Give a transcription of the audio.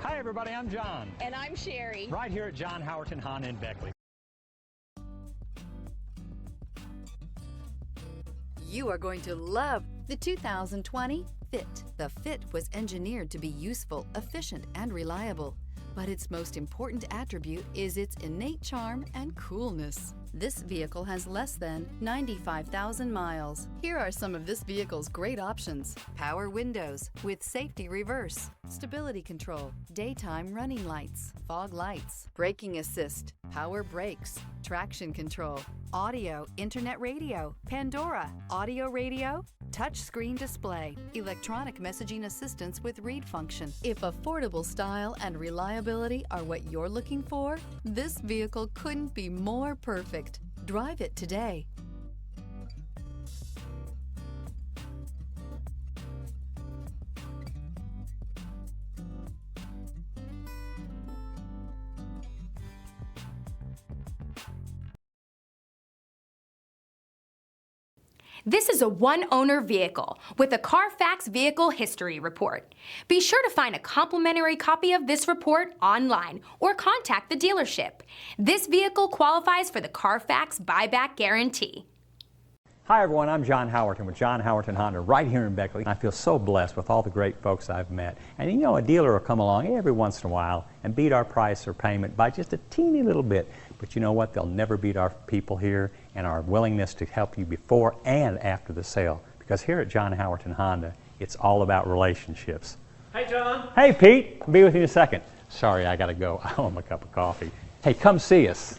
Hi everybody, I'm John. And I'm Sherry. Right here at John Howerton Honda in Beckley. You are going to love the 2020 Fit. The Fit was engineered to be useful, efficient, and reliable. But its most important attribute is its innate charm and coolness. This vehicle has less than 95,000 miles. Here are some of this vehicle's great options: power windows with safety reverse, stability control, daytime running lights, fog lights, braking assist, power brakes, traction control, audio, internet radio, Pandora, audio radio, touch screen display, electronic messaging assistance with read function. If affordable style and reliability are what you're looking for, this vehicle couldn't be more perfect. Drive it today. This is a one-owner vehicle with a CARFAX Vehicle History Report. Be sure to find a complimentary copy of this report online or contact the dealership. This vehicle qualifies for the CARFAX Buyback Guarantee. Hi everyone, I'm John Howerton with John Howerton Honda right here in Beckley. I feel so blessed with all the great folks I've met. And you know, a dealer will come along every once in a while and beat our price or payment by just a teeny little bit. But you know what? They'll never beat our people here and our willingness to help you before and after the sale. Because here at John Howerton Honda, it's all about relationships. Hey John. Hey Pete, I'll be with you in a second. Sorry, I gotta go. I owe him a cup of coffee. Hey, come see us.